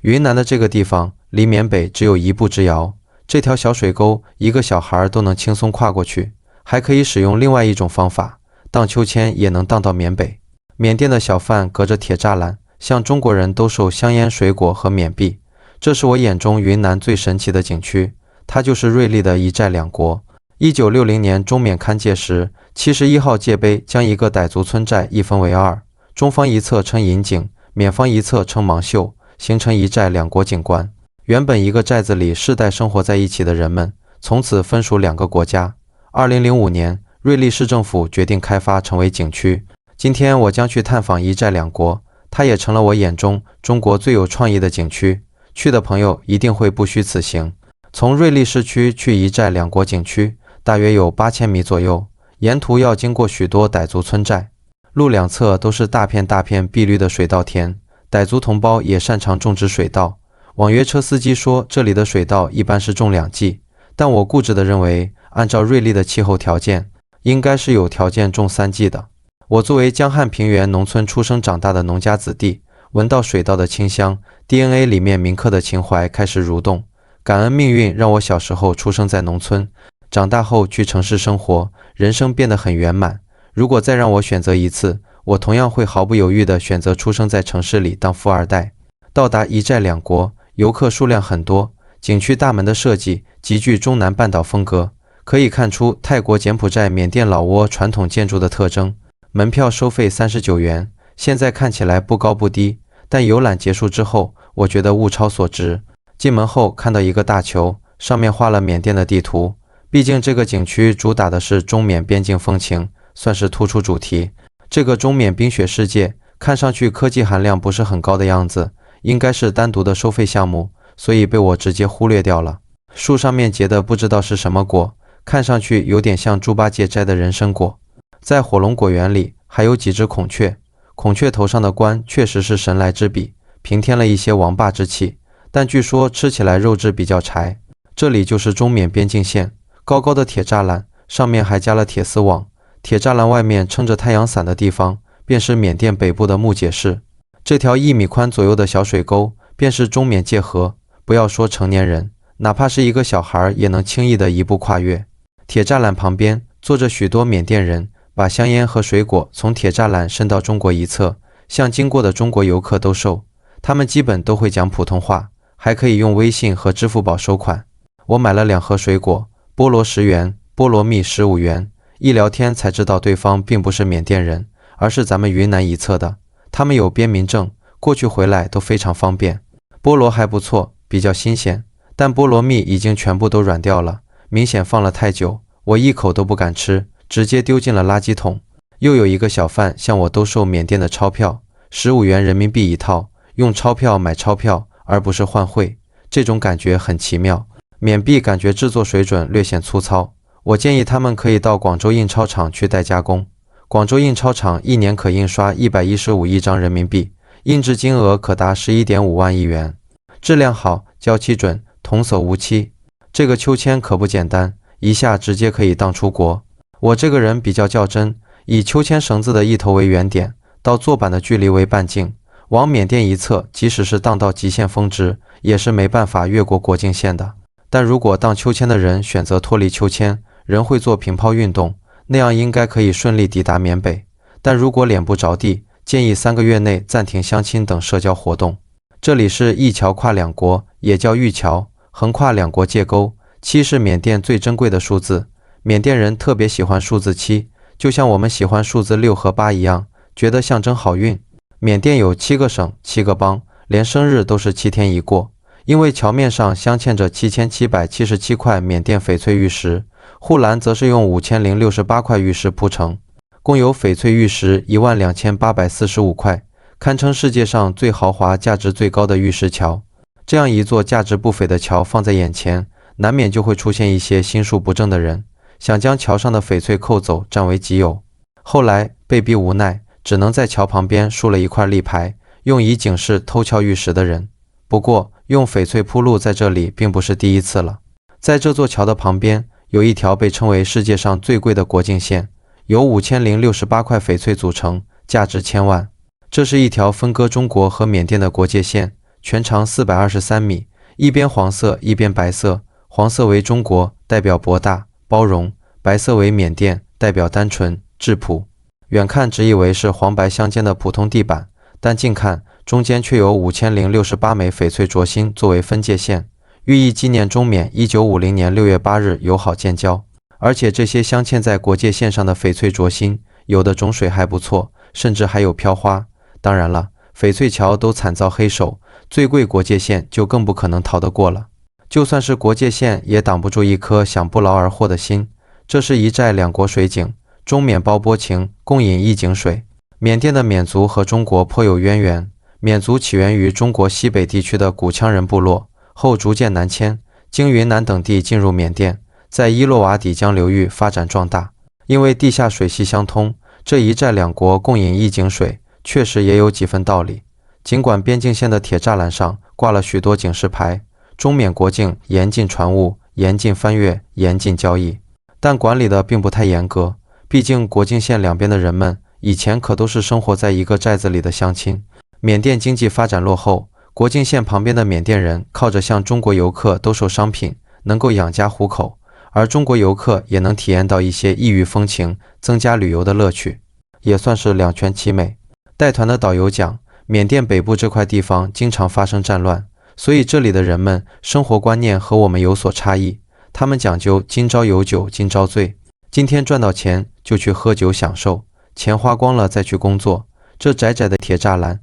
云南的这个地方离缅北只有1步之遥，这条小水沟一个小孩都能轻松跨过去，还可以使用另外一种方法，荡秋千也能荡到缅北。缅甸的小贩隔着铁栅栏，向中国人兜售香烟、水果和缅币。这是我眼中云南最神奇的景区，它就是瑞丽的一寨两国。1960年中缅勘界时，71号界碑将一个傣族村寨一分为二，中方一侧称银井，缅方一侧称芒秀，形成一寨两国景观。原本一个寨子里世代生活在一起的人们，从此分属2个国家。2005年，瑞丽市政府决定开发成为景区。今天我将去探访一寨两国，它也成了我眼中中国最有创意的景区。去的朋友一定会不虚此行。从瑞丽市区去一寨两国景区，大约有8000米左右，沿途要经过许多傣族村寨，路两侧都是大片大片碧绿的水稻田，傣族同胞也擅长种植水稻。网约车司机说这里的水稻一般是种2季，但我固执地认为，按照瑞丽的气候条件，应该是有条件种3季的。我作为江汉平原农村出生长大的农家子弟，闻到水稻的清香， DNA 里面铭刻的情怀开始蠕动。感恩命运让我小时候出生在农村，长大后去城市生活，人生变得很圆满。如果再让我选择一次，我同样会毫不犹豫地选择出生在城市里当富二代。到达一寨两国，游客数量很多，景区大门的设计极具中南半岛风格，可以看出泰国、柬埔寨、缅甸、老挝传统建筑的特征。门票收费39元，现在看起来不高不低，但游览结束之后，我觉得物超所值。进门后看到一个大球，上面画了缅甸的地图，毕竟这个景区主打的是中缅边境风情，算是突出主题。这个中缅冰雪世界看上去科技含量不是很高的样子，应该是单独的收费项目，所以被我直接忽略掉了。树上面结的不知道是什么果，看上去有点像猪八戒摘的人参果。在火龙果园里还有几只孔雀，孔雀头上的冠确实是神来之笔，平添了一些王霸之气，但据说吃起来肉质比较柴。这里就是中缅边境线，高高的铁栅栏，上面还加了铁丝网。铁栅栏外面撑着太阳伞的地方，便是缅甸北部的木姐市。这条1米宽左右的小水沟，便是中缅界河。不要说成年人，哪怕是一个小孩也能轻易的一步跨越。铁栅栏旁边坐着许多缅甸人，把香烟和水果从铁栅栏伸到中国一侧，向经过的中国游客兜售。他们基本都会讲普通话，还可以用微信和支付宝收款。我买了2盒水果，菠萝10元，菠萝蜜15元。一聊天才知道对方并不是缅甸人，而是咱们云南一侧的。他们有边民证，过去回来都非常方便。菠萝还不错，比较新鲜，但菠萝蜜已经全部都软掉了，明显放了太久，我一口都不敢吃，直接丢进了垃圾桶。又有一个小贩向我兜售缅甸的钞票，15元人民币一套，用钞票买钞票，而不是换汇，这种感觉很奇妙。缅币感觉制作水准略显粗糙，我建议他们可以到广州印钞厂去代加工。广州印钞厂1年可印刷115亿张人民币，印制金额可达11.5万亿元，质量好，胶漆准，童叟无欺。这个秋千可不简单，一下直接可以荡出国。我这个人比较较真，以秋千绳子的一头为原点，到坐板的距离为半径，往缅甸一侧即使是荡到极限峰值，也是没办法越过国境线的。但如果荡秋千的人选择脱离秋千，人会做平抛运动，那样应该可以顺利抵达缅北。但如果脸不着地，建议3个月内暂停相亲等社交活动。这里是一桥跨2国，也叫玉桥，横跨2国界沟。7是缅甸最珍贵的数字，缅甸人特别喜欢数字7，就像我们喜欢数字6和8一样，觉得象征好运。缅甸有7个省7个邦，连生日都是7天一过。因为桥面上镶嵌着7777块缅甸翡翠玉石，护栏则是用5068块玉石铺成，共有翡翠玉石12845块，堪称世界上最豪华、价值最高的玉石桥。这样一座价值不菲的桥放在眼前，难免就会出现一些心术不正的人，想将桥上的翡翠扣走，占为己有。后来被逼无奈，只能在桥旁边竖了一块立牌，用以警示偷撬玉石的人。不过用翡翠铺路在这里并不是第一次了。在这座桥的旁边有一条被称为世界上最贵的国境线，由5068块翡翠组成，价值1000万。这是一条分割中国和缅甸的国界线，全长423米，一边黄色一边白色，黄色为中国，代表博大包容，白色为缅甸，代表单纯质朴。远看只以为是黄白相间的普通地板，但近看中间却有5068枚翡翠镯芯作为分界线，寓意纪念中缅1950年6月8日友好建交。而且这些镶嵌在国界线上的翡翠镯芯，有的种水还不错，甚至还有飘花。当然了，翡翠桥都惨遭黑手，最贵国界线就更不可能逃得过了。就算是国界线，也挡不住一颗想不劳而获的心。这是一寨两国水井，中缅包波情，共饮一井水。缅甸的缅族和中国颇有渊源，缅族起源于中国西北地区的古羌人部落，后逐渐南迁，经云南等地进入缅甸，在伊洛瓦底江流域发展壮大。因为地下水系相通，这一寨两国共饮一井水，确实也有几分道理。尽管边境线的铁栅栏上挂了许多警示牌，中缅国境严禁船坞，严禁翻越，严禁交易，但管理的并不太严格。毕竟国境线两边的人们以前可都是生活在一个寨子里的乡亲。缅甸经济发展落后，国境线旁边的缅甸人靠着向中国游客兜售商品，能够养家糊口，而中国游客也能体验到一些异域风情，增加旅游的乐趣，也算是两全其美。带团的导游讲，缅甸北部这块地方经常发生战乱，所以这里的人们生活观念和我们有所差异。他们讲究今朝有酒今朝醉，今天赚到钱就去喝酒享受，钱花光了再去工作。这窄窄的铁栅栏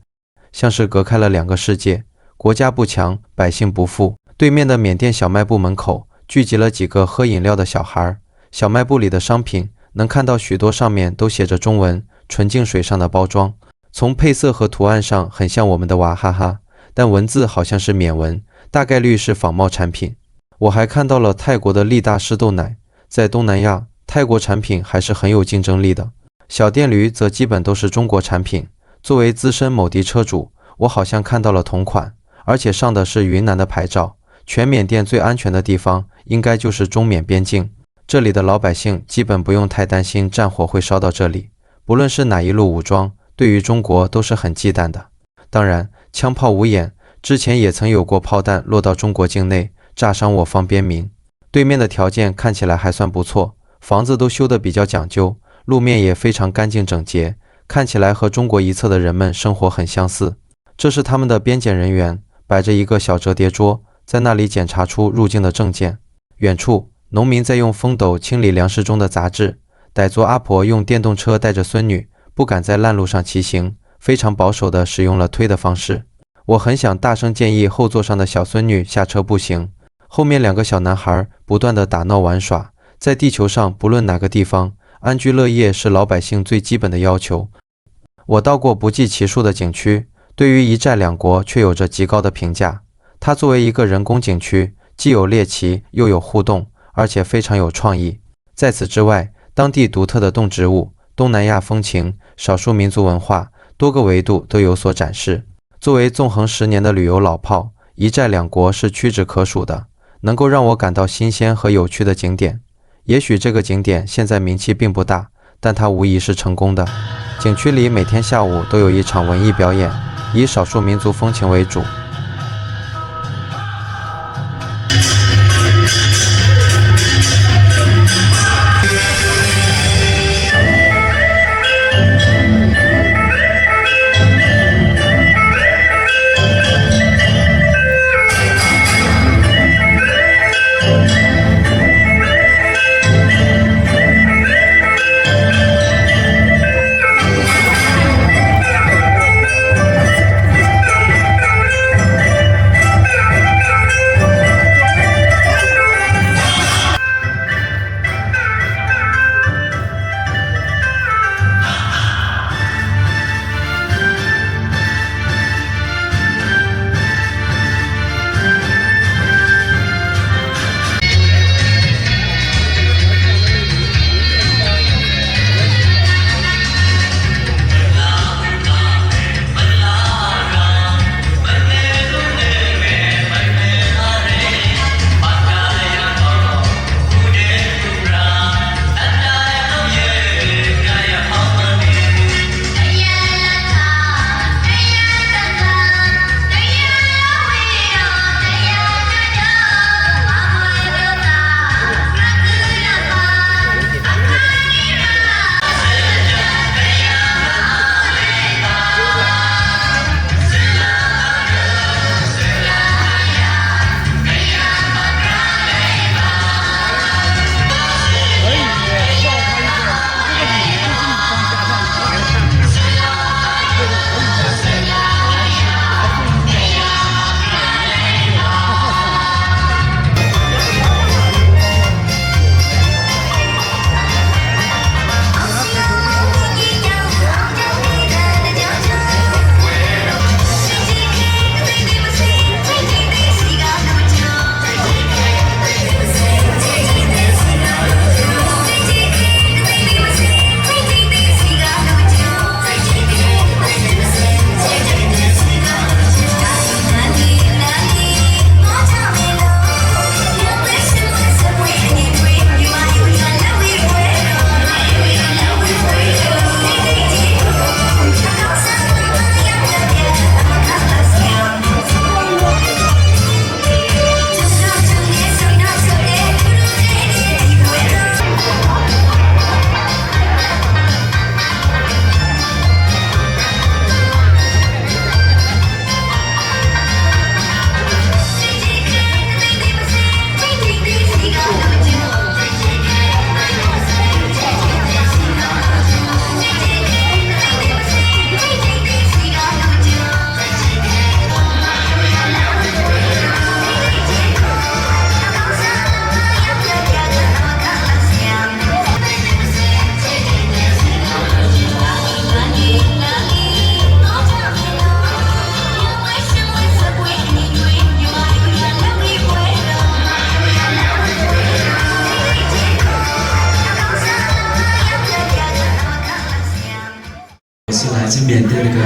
像是隔开了两个世界，国家不强，百姓不富。对面的缅甸小卖部门口聚集了几个喝饮料的小孩，小卖部里的商品能看到许多上面都写着中文纯净水上的包装，从配色和图案上很像我们的娃哈哈，但文字好像是缅文，大概率是仿冒产品。我还看到了泰国的利大湿豆奶，在东南亚，泰国产品还是很有竞争力的。小电驴则基本都是中国产品。作为资深某地车主，我好像看到了同款，而且上的是云南的牌照。全缅甸最安全的地方应该就是中缅边境，这里的老百姓基本不用太担心战火会烧到这里，不论是哪一路武装，对于中国都是很忌惮的。当然，枪炮无眼，之前也曾有过炮弹落到中国境内，炸伤我方边民。对面的条件看起来还算不错，房子都修得比较讲究，路面也非常干净整洁，看起来和中国一侧的人们生活很相似。这是他们的边检人员，摆着一个小折叠桌，在那里检查出入境的证件。远处，农民在用风斗清理粮食中的杂质，傣族阿婆用电动车带着孙女，不敢在烂路上骑行，非常保守地使用了推的方式。我很想大声建议后座上的小孙女下车步行，后面两个小男孩不断地打闹玩耍。在地球上不论哪个地方，安居乐业是老百姓最基本的要求。我到过不计其数的景区，对于一寨两国却有着极高的评价。它作为一个人工景区，既有猎奇又有互动，而且非常有创意。在此之外，当地独特的动植物、东南亚风情、少数民族文化，多个维度都有所展示。作为纵横10年的旅游老炮，一寨两国是屈指可数的，能够让我感到新鲜和有趣的景点。也许这个景点现在名气并不大，但它无疑是成功的。景区里每天下午都有一场文艺表演，以少数民族风情为主。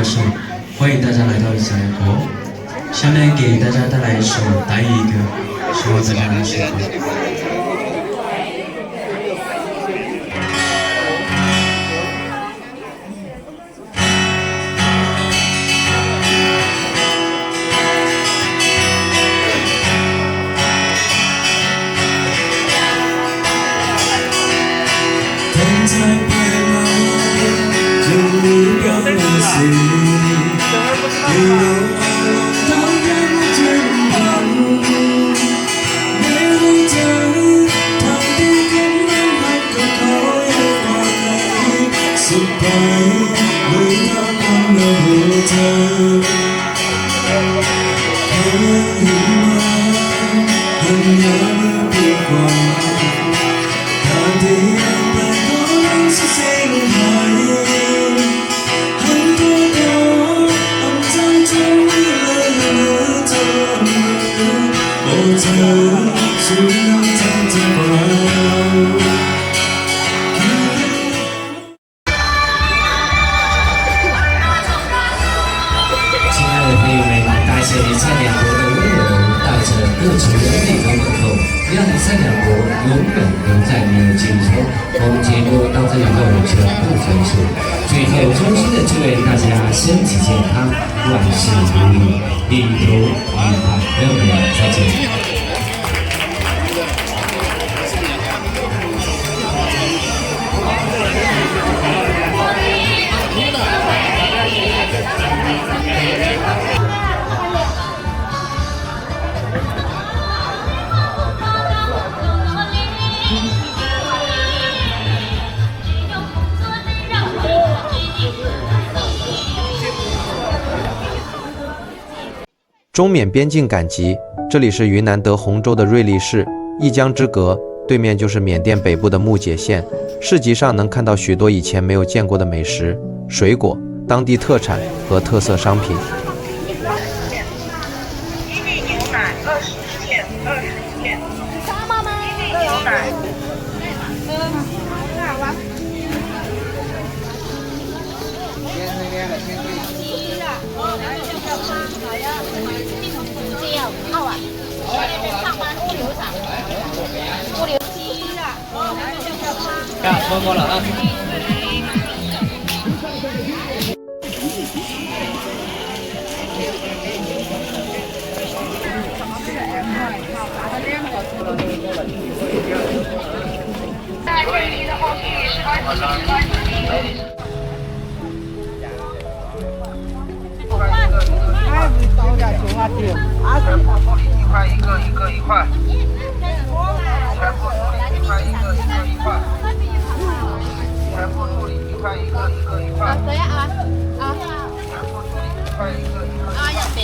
手，欢迎大家来到一起来过。下面给大家带来一首《带一个》，希望大家能喜欢。在白马就离表了心，你有爱望到人间人，美丽的他的根本还可靠也花开，失败为他换了活着，可以吗？很遥的地方，他的眼光是星海，很多个肮脏中为了这人，我曾是能站着吧。亲爱的朋友们，感谢蔡良国的温柔，带着热情的内容问候，让蔡良国永远留在你的心中。我们节目到这里就全部结束，最后衷心的祝愿大家身体健康，万事如意，旅途愉快。朋友们，再见。中缅边境赶集，这里是云南德宏州的瑞丽市，一江之隔，对面就是缅甸北部的木姐县。市集上能看到许多以前没有见过的美食、水果、当地特产和特色商品。伊利牛奶21件，21件。伊利牛奶。错过了啊！在桂林的后续是全部处理一块一个，一块。全部处理一块一个，一块。全部处理一块一个，一块。对啊啊！全部处理一块一个，啊，入邊。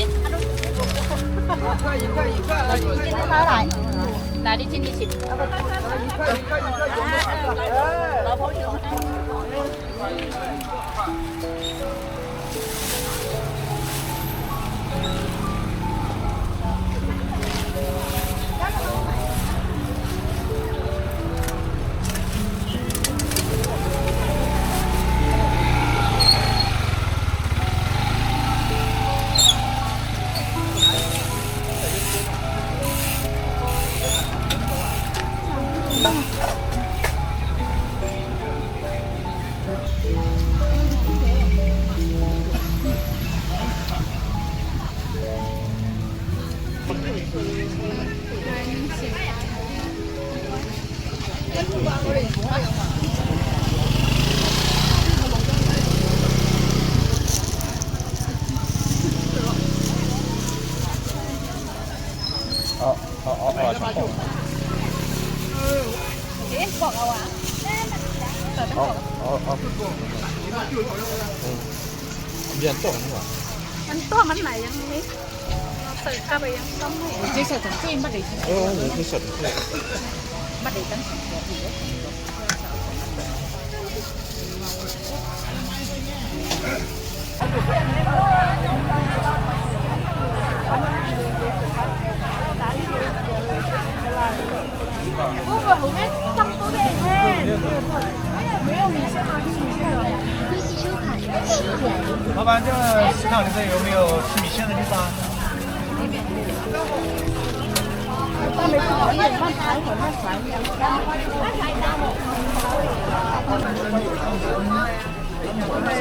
一塊。來，嗱，你先前。老婆要。Anh to bánh này anh biết từ ca bị ăn sống này chỉ sợ thằng em bắt đi cái sợi bắt đi tấn不过后面这么多的没有米线吗？米线。飞机收款10元。老板，这食堂里头有没有吃米线的地方？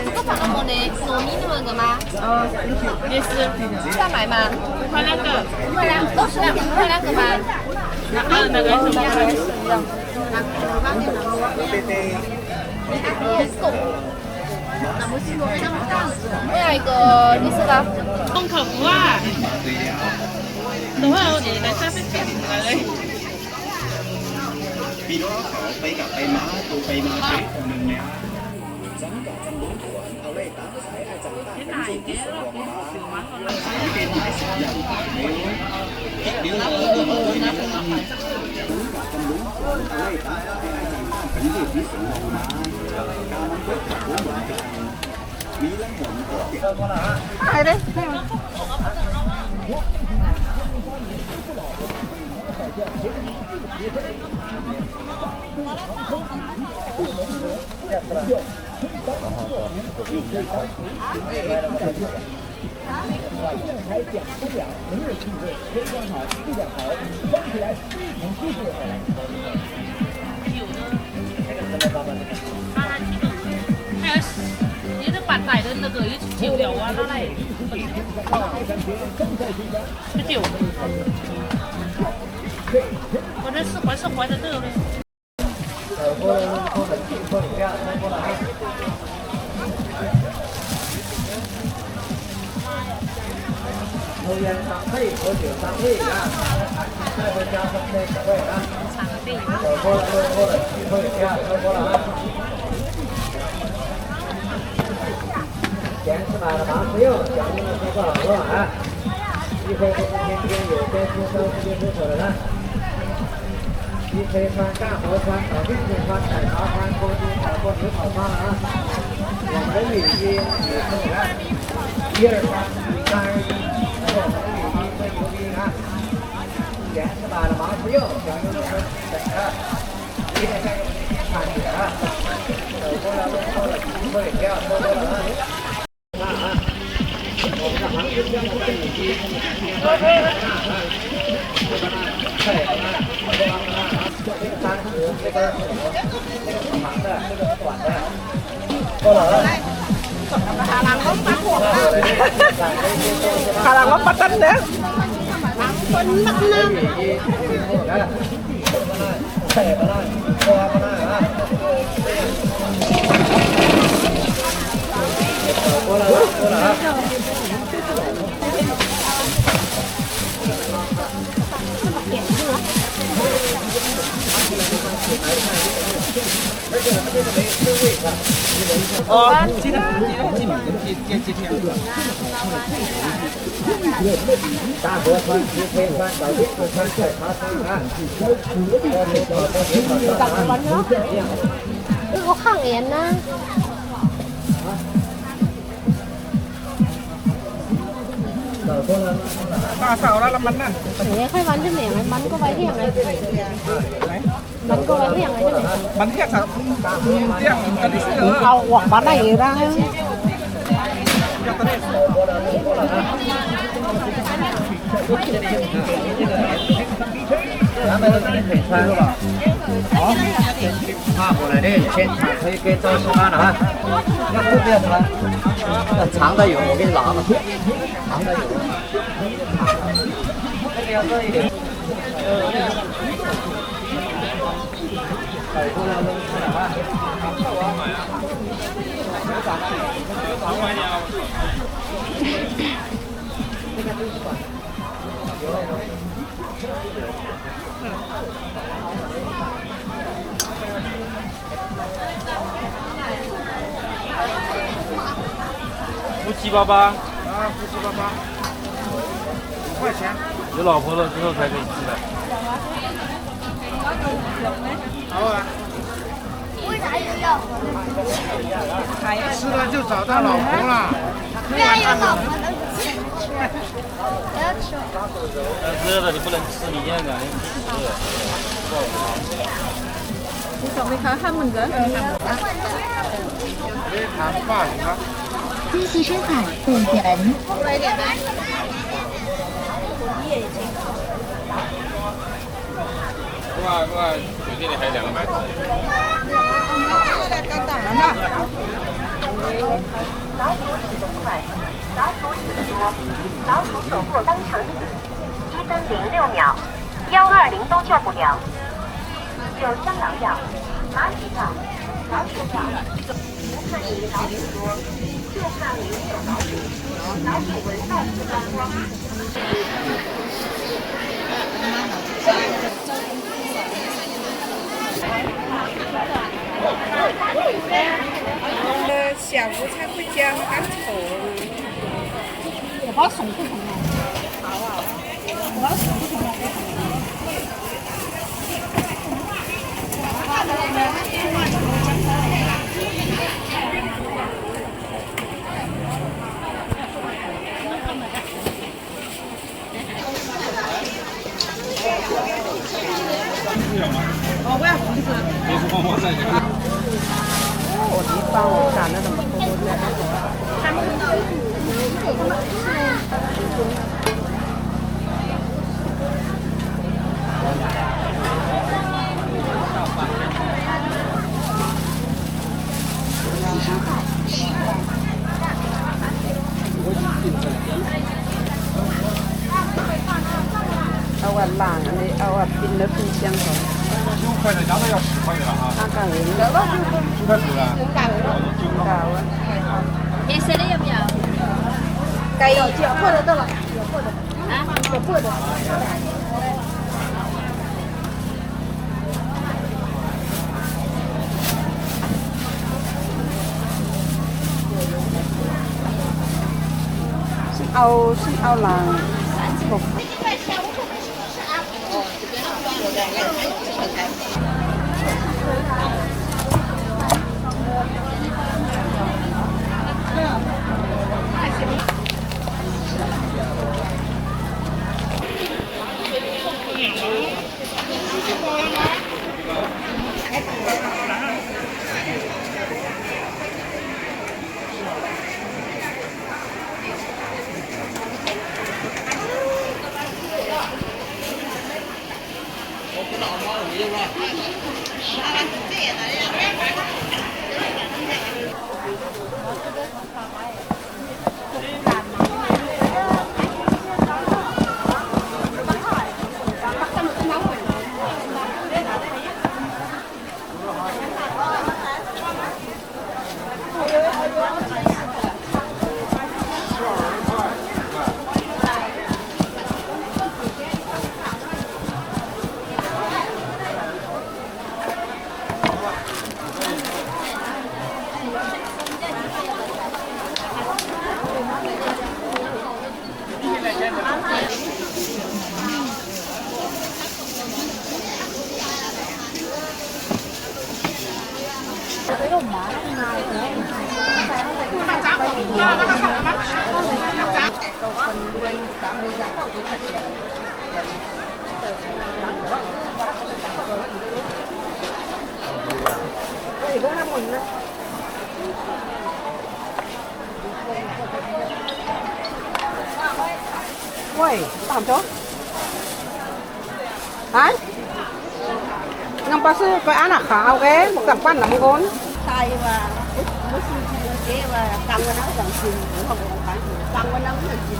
这个放么的糯米那个吗？也是。再买吗？快两个。快两都是快两个吗？那个是一样的。我要一个绿色的。ต้องเขาว่าแต่ว่าเดี๋ยวได้ทราบเป็นกันเลย 變咗比較被馬到被馬仔同樣嘅。整個真本團後嚟打仔係就單緊做啲數學嘛，變係成人大料，結料我都冇會諗。整個真本團後嚟打仔係就單緊做啲數學嘛，教我哋好穩定，米粒穩定。係咧。还有你的板仔的那个酒料啊，那来酒，我这是怀的这个。抽烟3配，喝酒3配啊，再回家3配2配啊。喝过了，7配啊，喝过了啊。钱是买了吗？不用，奖金的收到了啊。1配天天有边出收时间出手的呢。1配川、干河川、炒定川、奶茶川、锅鸡、炒锅牛炒川啊。我们的女鸡女生啊，1、2、3、3、2、1。我们的女鸡最牛逼啊！钱是买了吗？不用，奖金的收等着。1点下用看起啊。走过了，路过了，7配不要说过了啊。看啊，我们的杭州江湖的女鸡，这个长的，这个短的，过了啊。Khả năng lắm bắt tấn đấy. Con mắc nam.大河川、石灰川、小金子川、菜茶川啊，có khang yến á. Bà xào ra làm bánh à? Để khai bánh cho mẹ, bánh có váy thiêng này. Bánh có váy thiêng này cho mẹ. Bánh thiêng sao? Thiêng, cái gì nữa? Hoặc bánh này ra.咱们腿穿是吧？好，跨过来的现场可以给做示范了啊！要不变出来，长的有，我给你拿了，长的有，这个要多一点。过来扔出来啊！夫妻88啊，夫妻88，5块钱。有老婆了之后才可以吃的。好啊。为啥有老婆呢？吃了就找到老婆了。为啥有老婆都不吃？不要吃。热的你不能吃，你这样感觉不吃。你找没看他们的？没谈话是吧？京习深海渡人。酒店里还有2个馒头。老鼠走过当场1分06秒，120都救不了。有香港药、蚂蚁药、老鼠药，不看你老鼠多，就怕你没有老鼠。老鼠闻到就光光。下午才回家，干臭。我把送不同了。好啊，我把送不同了。哦，我要红色。别说我在这个。哦，你帮我干了那么多年。他们เอาวันหลังอันนี้เอาแบบกินแล้วกินเชียงก่อน9块的加的要10块的了哈。9块10了。9啊。颜色的要不要？该有脚破的到了，有破的啊，有破的。เอาหลัง喂，làm chỗ đấy ngắm bác sư phải ăn là khảo cái một cặp quan là một con tay và bác sư cái và cầm cái nó cầm chìm cũng không phải cầm cái nó là chìm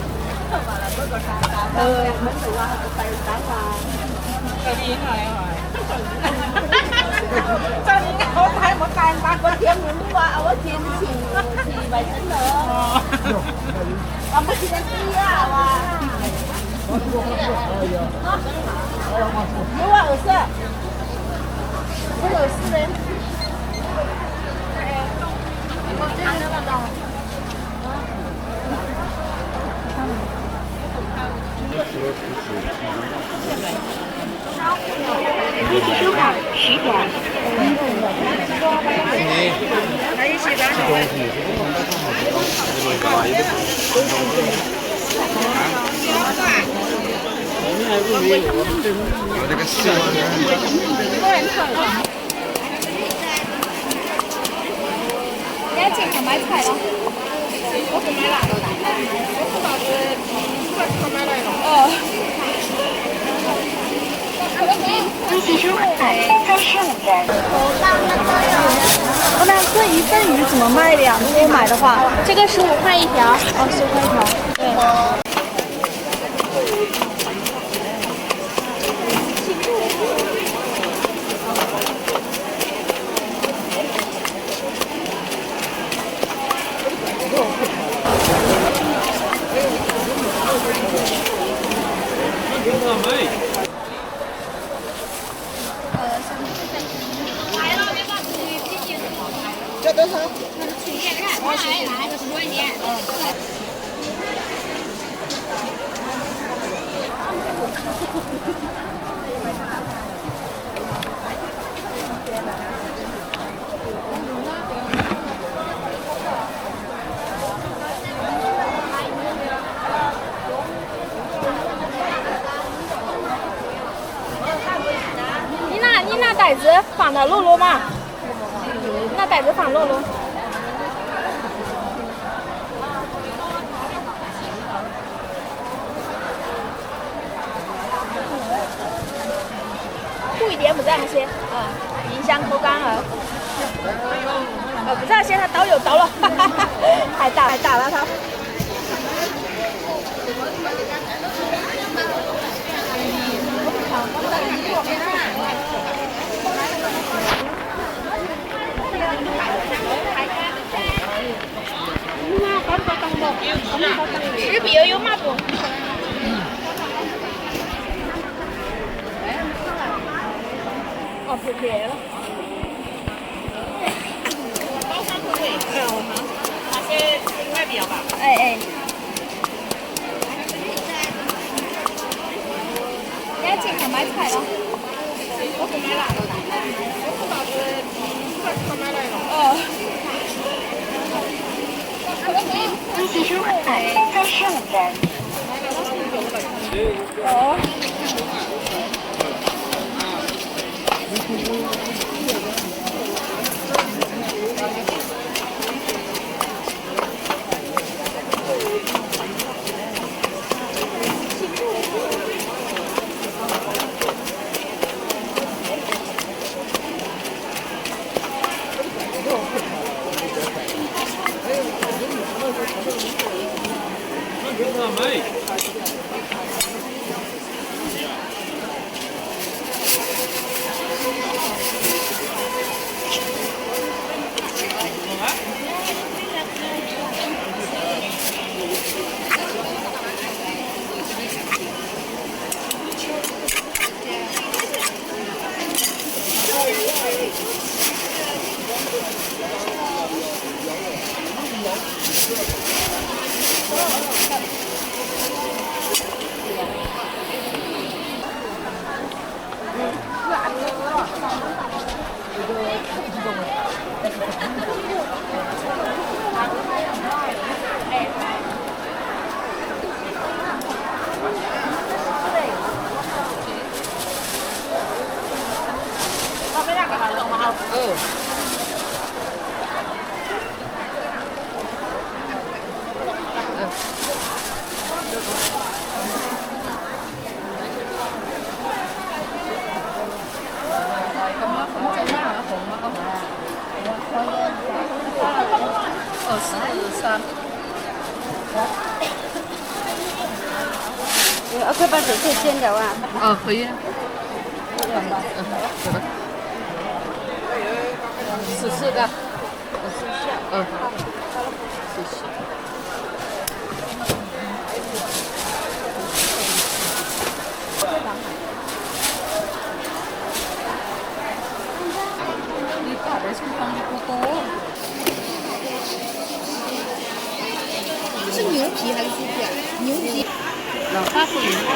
mấy người qua tay cái và cái gì này cho nên có thấy một tay ta có thêm những qua ở trên thì bài tính nữa còn cái gì kia à如果有事，我有事嘞。修改10点。在一起有这个香。要进去买菜了。登记车款35元。那这一份鱼怎么卖的呀？如果买的话，这个15块一条。哦，15块一条。对。这多少？你拿袋子放到露露嘛？拿袋子放露露。贵一点不在那些，影响口感了。不在现在刀又刀了，太大了它。吃比有嘛不？哦，撇了。高山口味。那些应该比较吧。哎。人家进口买菜了。我不买了。我不打算快买来了。哦。登记车款35元。哦。快把水菜煎了啊！可以。14个。谢谢。你大的是放的不多。是牛皮还是猪皮啊？牛皮。老花子牛啊。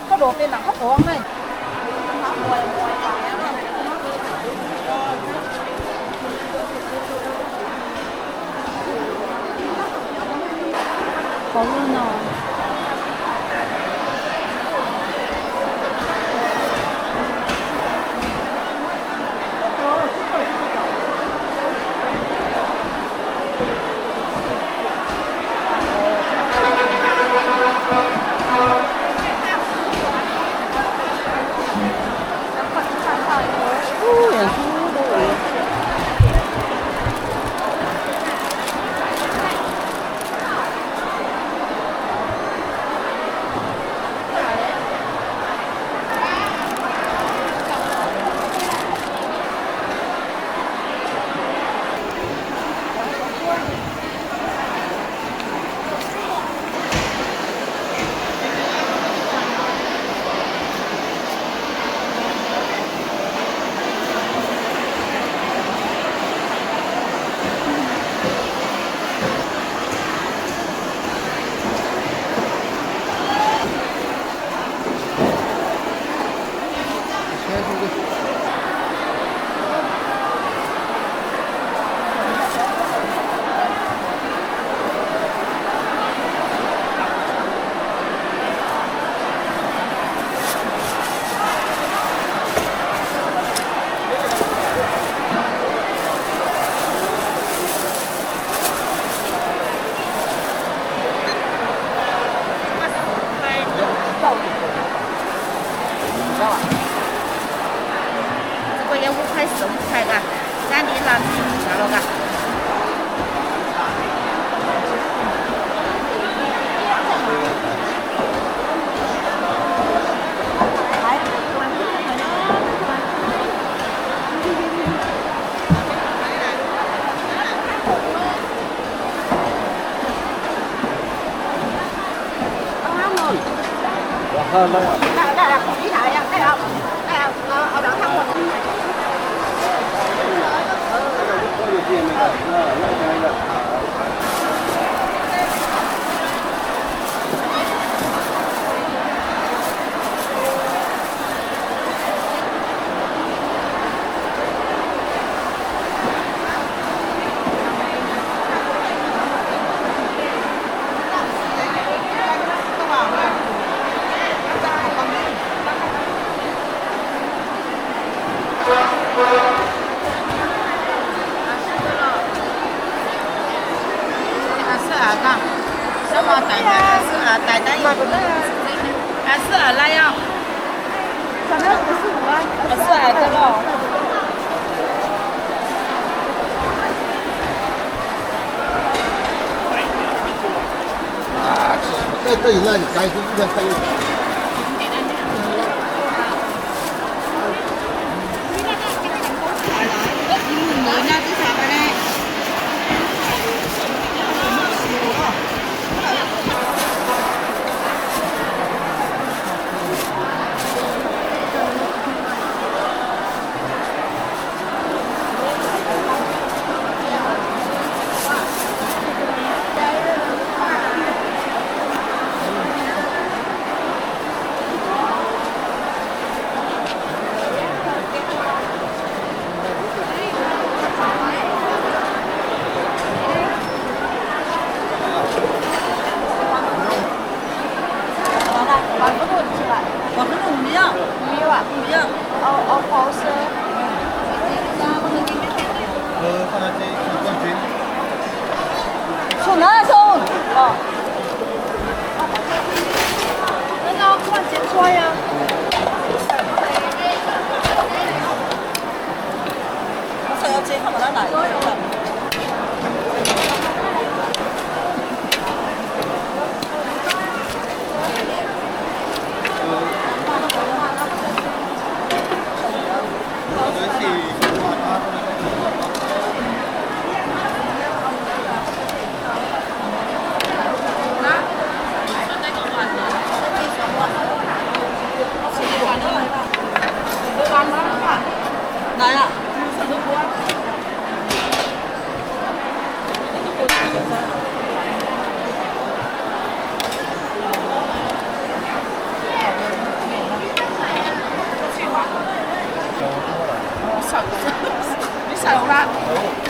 เขาโดดเป็นหนังเขาท้องไหม好热闹。这一烂，赶紧一边开一边。从哪里送？哦。那要换钱穿呀。我想要这看不到哪里。来呀！你少了。